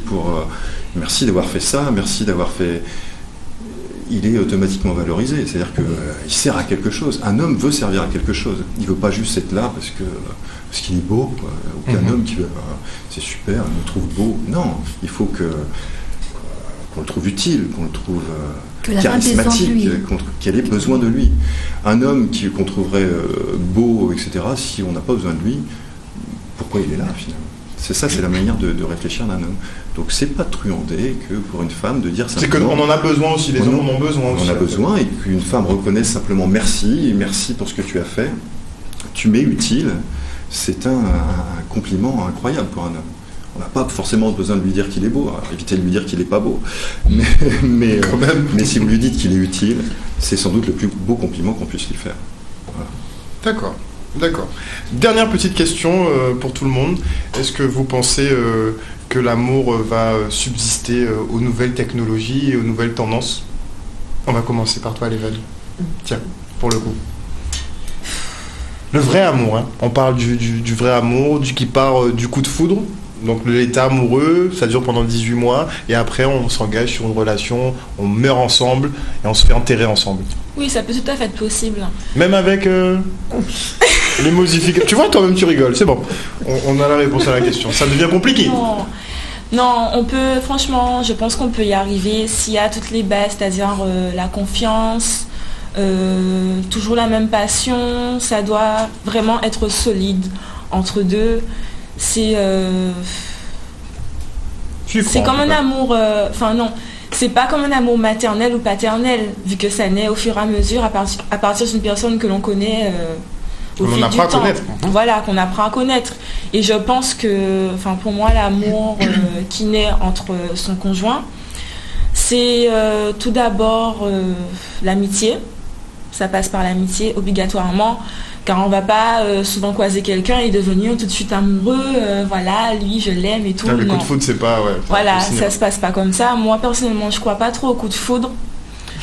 d'avoir fait ça, merci d'avoir fait... il est automatiquement valorisé, c'est-à-dire qu'il sert à quelque chose. Un homme veut servir à quelque chose. Il ne veut pas juste être là parce qu'il est beau, quoi. Aucun homme qui veut c'est super, il me trouve beau. Non, il faut qu'on le trouve utile, qu'on le trouve charismatique, qu'il ait besoin de lui. Un homme qu'on trouverait beau, etc., si on n'a pas besoin de lui, pourquoi il est là finalement ? C'est la manière de réfléchir d'un homme. Donc c'est pas truandé que pour une femme de dire simplement... C'est qu'on en a besoin aussi, les hommes en ont besoin aussi. On en a besoin et qu'une femme reconnaisse simplement merci pour ce que tu as fait, tu m'es utile, c'est un compliment incroyable pour un homme. On n'a pas forcément besoin de lui dire qu'il est beau, alors évitez de lui dire qu'il n'est pas beau. Mais si vous lui dites qu'il est utile, c'est sans doute le plus beau compliment qu'on puisse lui faire. Voilà. D'accord. Dernière petite question pour tout le monde. Est-ce que vous pensez que l'amour va subsister aux nouvelles technologies et aux nouvelles tendances ? On va commencer par toi, Lévan. Tiens, pour le coup. Le vrai amour, hein. On parle du vrai amour, qui part du coup de foudre. Donc l'état amoureux, ça dure pendant 18 mois et après on s'engage sur une relation, on meurt ensemble et on se fait enterrer ensemble. Oui, ça peut tout à fait être possible. Même avec les modifications. Tu vois, toi-même tu rigoles, c'est bon. On a la réponse à la question. Ça devient compliqué. Non, on peut, franchement, je pense qu'on peut y arriver s'il y a toutes les bases, c'est-à-dire la confiance, toujours la même passion, ça doit vraiment être solide entre deux. C'est comme un amour, non, c'est pas comme un amour maternel ou paternel, vu que ça naît au fur et à mesure à partir d'une personne que l'on connaît au fil du temps. Voilà, qu'on apprend à connaître. Et je pense que, pour moi, l'amour qui naît entre son conjoint, c'est tout d'abord l'amitié. Ça passe par l'amitié obligatoirement. Car on va pas souvent croiser quelqu'un et devenir tout de suite amoureux, voilà, lui je l'aime et tout. Le coup de foudre, c'est pas... Ouais, voilà, ça se passe pas comme ça. Moi personnellement, je crois pas trop aux coups de foudre.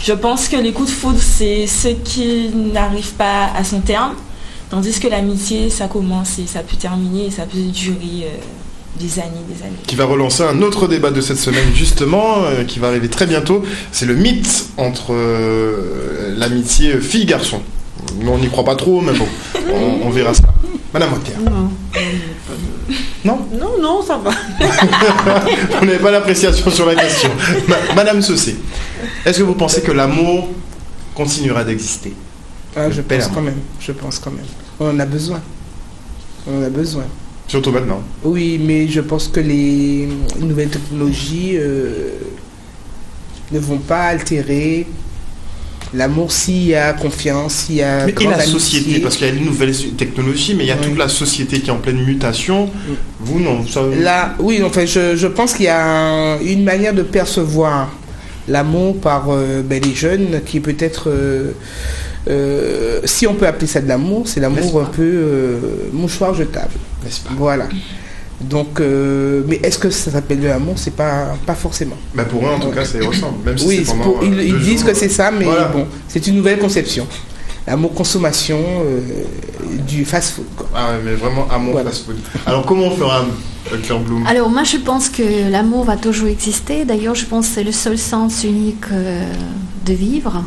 Je pense que les coups de foudre, c'est ceux qui n'arrivent pas à son terme. Tandis que l'amitié, ça commence et ça peut terminer et ça peut durer des années. Qui va relancer un autre débat de cette semaine justement, qui va arriver très bientôt. C'est le mythe entre l'amitié fille-garçon. On n'y croit pas trop, mais bon, on verra ça. Madame Wachter. Non, ça va. Vous n'avez pas l'appréciation sur la question. Madame Saucé, est-ce que vous pensez que l'amour continuera d'exister ? Je pense quand même. On en a besoin. Surtout maintenant. Oui, mais je pense que les nouvelles technologies ne vont pas altérer l'amour s'il y a confiance, s'il y a mais grande et la amitié. société, parce qu'il y a les nouvelles technologies, mais il y a toute la société qui est en pleine mutation. Vous, non ça... Là, oui, enfin, je pense qu'il y a une manière de percevoir l'amour par les jeunes qui est peut-être... si on peut appeler ça de l'amour, c'est l'amour un peu mouchoir jetable. N'est-ce pas ? Voilà. Donc, mais est-ce que ça s'appelle de l'amour ? C'est pas forcément. Pour eux, en tout cas, ça y ressemble. Même si oui, c'est pendant, ils disent que c'est ça, mais voilà. bon, c'est une nouvelle conception. l'amour consommation du fast-food. Ah ouais, mais vraiment amour Voilà. fast-food. Alors comment on fera, Claire Bloom? Alors moi je pense que l'amour va toujours exister. D'ailleurs je pense que c'est le seul sens unique de vivre,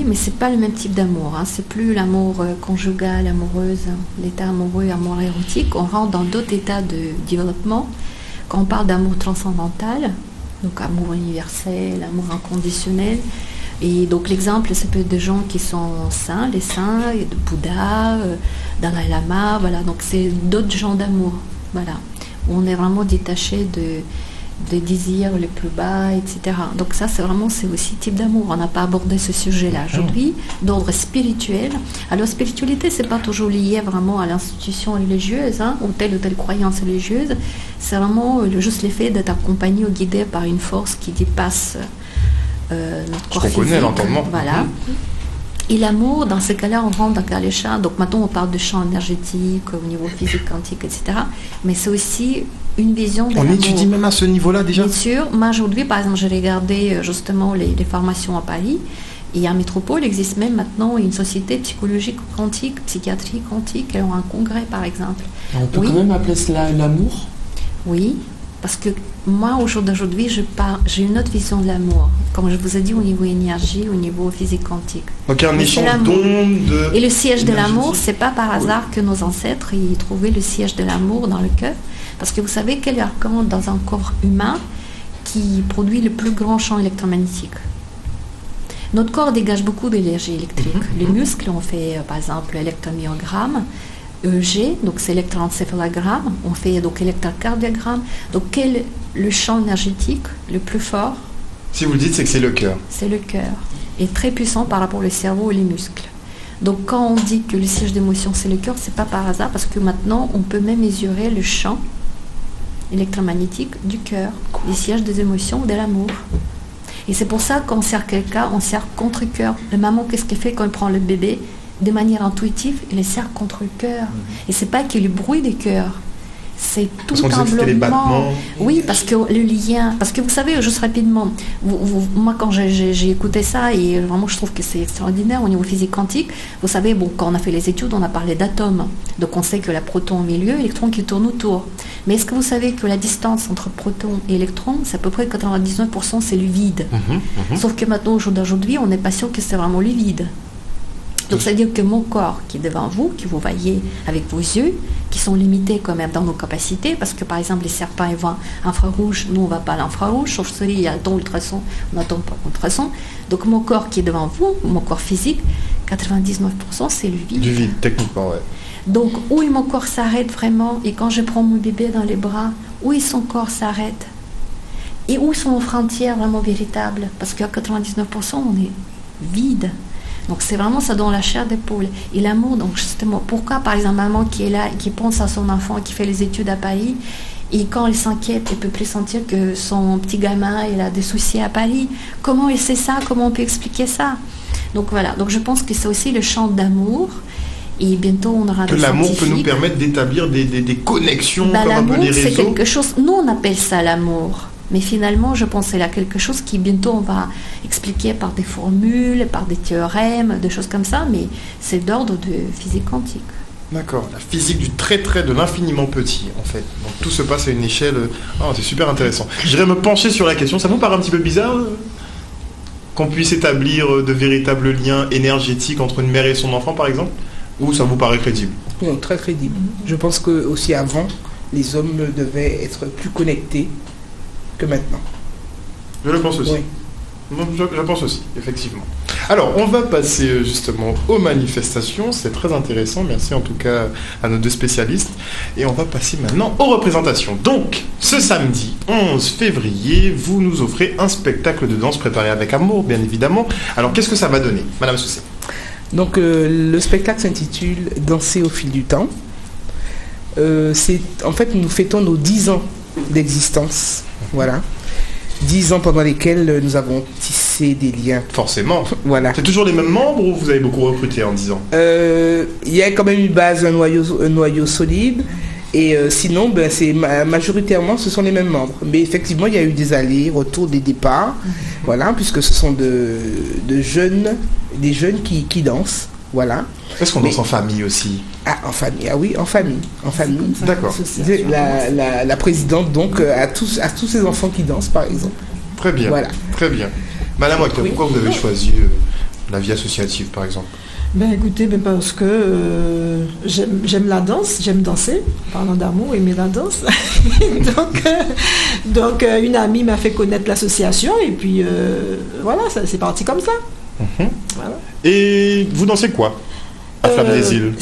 mais c'est pas le même type d'amour. Hein. C'est plus l'amour conjugal, amoureuse, l'état amoureux, amour érotique. On rentre dans d'autres états de développement. Quand on parle d'amour transcendantal, donc amour universel, amour inconditionnel. Et donc l'exemple, ça peut être des gens qui sont saints, les saints, et de Bouddha, Dalai Lama, voilà. Donc c'est d'autres genres d'amour, voilà. Où on est vraiment détaché des désirs les plus bas, etc. Donc ça, c'est aussi type d'amour. On n'a pas abordé ce sujet-là aujourd'hui, d'ordre spirituel. Alors spiritualité, c'est pas toujours lié vraiment à l'institution religieuse, hein, ou telle croyance religieuse. C'est vraiment juste l'effet d'être accompagné ou guidé par une force qui dépasse notre corps physique. Connaît l'entendement. Voilà. Et l'amour, dans ces cas-là, on rentre dans les champs. Donc maintenant, on parle de champs énergétiques, au niveau physique, quantique, etc. Mais c'est aussi une vision de l'amour. On étudie même à ce niveau-là déjà? Bien sûr. Moi, aujourd'hui, par exemple, j'ai regardé justement les formations à Paris. Et à Métropole, il existe même maintenant une société psychologique quantique, psychiatrie quantique. Elles ont un congrès, par exemple. On peut quand même appeler cela l'amour? Oui. Parce que moi, au jour d'aujourd'hui, j'ai une autre vision de l'amour. Comme je vous ai dit, au niveau énergie, au niveau physique quantique. Donc un échange d'ondes. Et le siège de l'amour, c'est pas par hasard que nos ancêtres y trouvaient le siège de l'amour dans le cœur. Parce que vous savez quel arcan dans un corps humain qui produit le plus grand champ électromagnétique. Notre corps dégage beaucoup d'énergie électrique. Les muscles, on fait par exemple l'électromyogramme. EEG, donc c'est électroencéphalogramme, on fait donc électrocardiogramme. Donc quel est le champ énergétique le plus fort? Si vous le dites, c'est que c'est le cœur. C'est le cœur. Et très puissant par rapport au cerveau et les muscles. Donc quand on dit que le siège d'émotion c'est le cœur, c'est pas par hasard, parce que maintenant on peut même mesurer le champ électromagnétique du cœur, du siège des émotions, de l'amour. Et c'est pour ça qu'on sert quelqu'un, on sert contre cœur. La maman, qu'est-ce qu'elle fait quand elle prend le bébé? De manière intuitive, il les serre contre le cœur. Et c'est pas que le bruit des cœurs, c'est tout enveloppement. Oui, parce que le lien, parce que vous savez, juste rapidement, moi quand j'ai écouté ça, et vraiment je trouve que c'est extraordinaire au niveau physique quantique, vous savez, bon, quand on a fait les études, on a parlé d'atomes. Donc on sait que la proton au milieu, électron qui tourne autour. Mais est-ce que vous savez que la distance entre proton et électron, c'est à peu près 99%, c'est le vide. Sauf que maintenant, au jour d'aujourd'hui, on n'est pas sûr que c'est vraiment le vide. Donc, c'est-à-dire que mon corps qui est devant vous, que vous voyez avec vos yeux, qui sont limités quand même dans nos capacités, parce que par exemple, les serpents ils voient infrarouge, nous on ne va pas à l'infrarouge, chauve-souris, il y a ton ultrason, on n'attend pas l'ultrason. Donc, mon corps qui est devant vous, mon corps physique, 99% c'est le vide. Du vide, techniquement, ouais. Donc, où mon corps s'arrête vraiment, et quand je prends mon bébé dans les bras, où son corps s'arrête, et où sont nos frontières vraiment véritables, parce qu'à 99% on est vide. Donc c'est vraiment ça dans la chair d'épaule. Et l'amour, donc justement, pourquoi par exemple maman qui est là, qui pense à son enfant, qui fait les études à Paris, et quand elle s'inquiète, elle peut plus sentir que son petit gamin, il a des soucis à Paris. Comment elle sait ça? Comment on peut expliquer ça? Donc voilà, donc je pense que c'est aussi le champ d'amour. Et bientôt on aura que l'amour peut nous permettre d'établir des connexions comme un peu les réseaux. C'est quelque chose, nous on appelle ça l'amour. Mais finalement, je pense qu'il y a quelque chose qui bientôt on va expliquer par des formules, par des théorèmes, des choses comme ça, mais c'est d'ordre de physique quantique. D'accord, la physique du très de l'infiniment petit, en fait. Donc tout se passe à une échelle... Oh, c'est super intéressant. J'irais me pencher sur la question. Ça vous paraît un petit peu bizarre qu'on puisse établir de véritables liens énergétiques entre une mère et son enfant, par exemple? Ou ça vous paraît crédible? Non, très crédible. Je pense que aussi avant, les hommes devaient être plus connectés que maintenant. Je le pense aussi. Oui. Je pense aussi, effectivement. Alors, on va passer justement aux manifestations. C'est très intéressant. Merci en tout cas à nos deux spécialistes. Et on va passer maintenant aux représentations. Donc, ce samedi 11 février, vous nous offrez un spectacle de danse préparé avec amour, bien évidemment. Alors, qu'est-ce que ça va donner, Madame Soucé? Donc, le spectacle s'intitule « Danser au fil du temps ». En fait, nous fêtons nos 10 ans d'existence. Voilà. 10 ans pendant lesquels nous avons tissé des liens. Forcément. Voilà. C'est toujours les mêmes membres ou vous avez beaucoup recruté en 10 ans? Il y a quand même une base, un noyau solide. Et sinon, majoritairement, ce sont les mêmes membres. Mais effectivement, il y a eu des allers-retours, des départs. Voilà, puisque ce sont des jeunes qui dansent. Voilà. Est-ce qu'on danse en famille aussi? Ah, en famille, ah oui, en famille. D'accord. La présidente, donc, à tous ces enfants qui dansent, par exemple. Très bien, Voilà. très bien. Madame Wachter, pourquoi vous avez choisi la vie associative, par exemple? Ben écoutez, parce que j'aime la danse, j'aime danser, parlant d'amour, aimer la danse. donc une amie m'a fait connaître l'association et puis voilà, c'est parti comme ça. Voilà. Et vous dansez quoi à Flamme des Îles?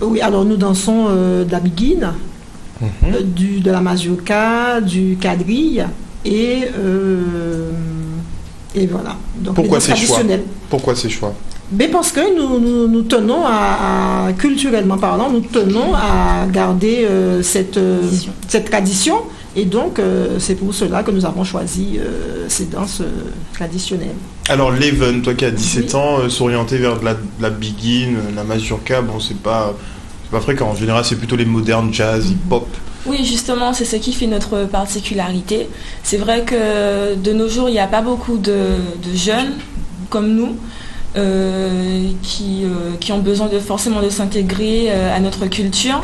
Oui, alors nous dansons de la biguine, de la mazurka, du quadrille et voilà. Donc, Pourquoi ces choix? traditionnels. Pourquoi ces choix? Mais parce que nous tenons culturellement parlant, nous tenons à garder cette tradition. Et donc, c'est pour cela que nous avons choisi ces danses traditionnelles. Alors, Leven, toi qui as 17 ans, s'orienter vers de la biguine, la mazurka, bon, c'est pas fréquent. En général, c'est plutôt les modernes, jazz, hip-hop. Oui, justement, c'est ce qui fait notre particularité. C'est vrai que de nos jours, il n'y a pas beaucoup de jeunes comme nous qui ont besoin forcément de s'intégrer à notre culture.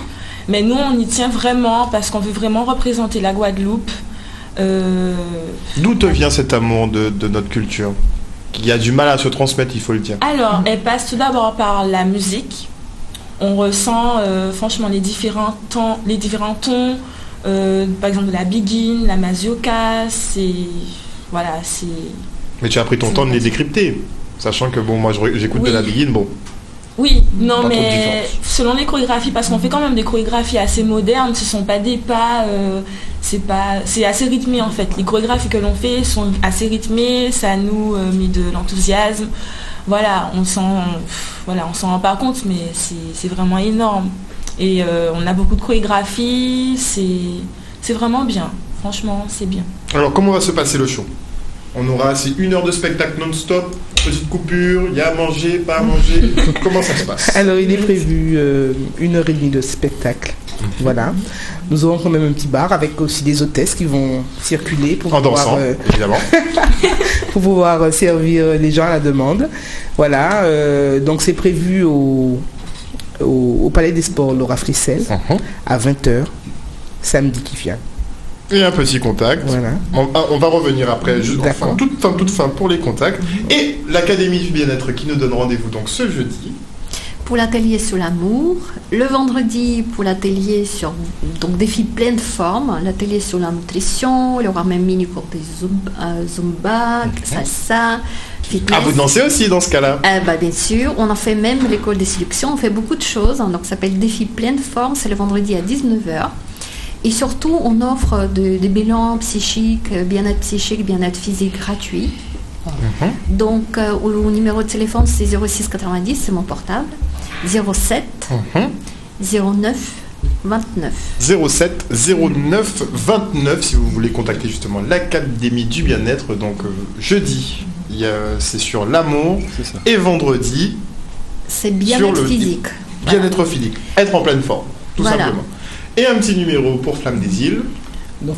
Mais nous, on y tient vraiment parce qu'on veut vraiment représenter la Guadeloupe. D'où te vient cet amour de notre culture? Qui a du mal à se transmettre, il faut le dire. Alors, elle passe tout d'abord par la musique. On ressent franchement les différents tons, par exemple de la biguine, la mazurka, voilà, c'est... Mais tu as pris ton temps de les décrypter, sachant que bon, moi j'écoute de la biguine, bon. Oui, non, Pas mais selon les chorégraphies, parce qu'on fait quand même des chorégraphies assez modernes, ce sont pas des pas, c'est assez rythmé en fait. Les chorégraphies que l'on fait sont assez rythmées, ça nous met de l'enthousiasme. Voilà, on s'en rend pas compte, mais c'est vraiment énorme. Et on a beaucoup de chorégraphies, c'est vraiment bien. Franchement, c'est bien. Alors, comment va se passer le show? On aura 1 heure de spectacle non-stop, petite coupure, il y a à manger, pas à manger. Comment ça se passe? Alors, il est prévu 1h30 de spectacle. Voilà. Nous aurons quand même un petit bar avec aussi des hôtesses qui vont circuler pour en dansant, évidemment. pour pouvoir servir les gens à la demande. Voilà. Donc, c'est prévu au Palais des Sports Laura Flessel à 20h, samedi qui vient. Et un petit contact. Voilà. On va revenir après, toute fin pour les contacts. Et l'Académie du Bien-être qui nous donne rendez-vous donc ce jeudi. Pour l'atelier sur l'amour, le vendredi pour l'atelier sur donc défi pleine forme, l'atelier sur la nutrition, il y aura même mini cours de zumba, salsa, fitness. Ah, vous dansez aussi dans ce cas-là? Bien sûr, on en fait même l'école de séduction, on fait beaucoup de choses, donc ça s'appelle défi pleine forme, c'est le vendredi à 19h. Et surtout, on offre des bilans psychiques, bien-être psychique, bien-être physique gratuit. Donc, au numéro de téléphone, c'est 06 90, c'est mon portable. 07 09 29. 07 09 29 si vous voulez contacter justement l'Académie du Bien-être. Donc, jeudi, c'est sur l'amour. Et vendredi, c'est bien-être physique. Bien-être physique. Être en pleine forme, tout simplement. Et un petit numéro pour Flamme des Îles. Donc,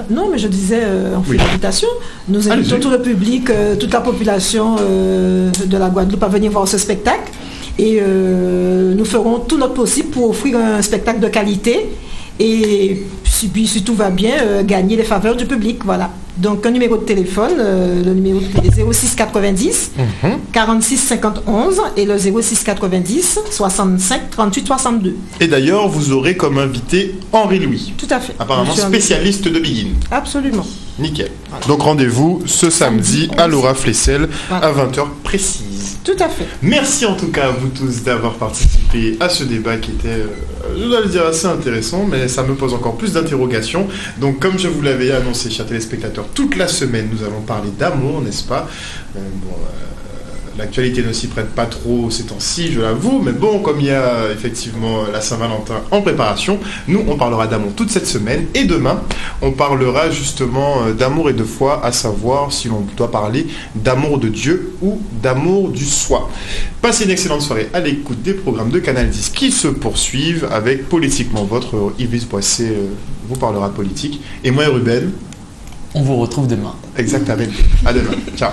non, mais je disais, on fait une invitation. Nous invitons tout le public, toute la population de la Guadeloupe à venir voir ce spectacle. Et nous ferons tout notre possible pour offrir un spectacle de qualité. Et si tout va bien, gagner les faveurs du public. Voilà. Donc un numéro de téléphone, le numéro est 06 90 46 51 et le 06 90 65 38 62. Et d'ailleurs, vous aurez comme invité Henri Louis. Tout à fait. Apparemment spécialiste de biguine. Absolument. Nickel. Voilà. Donc rendez-vous ce samedi à Laura Flessel à 20h précise. Tout à fait. Merci en tout cas à vous tous d'avoir participé à ce débat qui était, je dois le dire, assez intéressant, mais ça me pose encore plus d'interrogations. Donc comme je vous l'avais annoncé, chers téléspectateurs, toute la semaine nous allons parler d'amour, n'est-ce pas? L'actualité ne s'y prête pas trop ces temps-ci, je l'avoue, mais bon, comme il y a effectivement la Saint-Valentin en préparation, nous on parlera d'amour toute cette semaine, et demain on parlera justement d'amour et de foi, à savoir si l'on doit parler d'amour de Dieu ou d'amour du soi. Passez une excellente soirée à l'écoute des programmes de Canal 10 qui se poursuivent avec Politiquement Votre. Yves Boissé vous parlera politique, et moi et Ruben, on vous retrouve demain. Exactement. À demain. Ciao.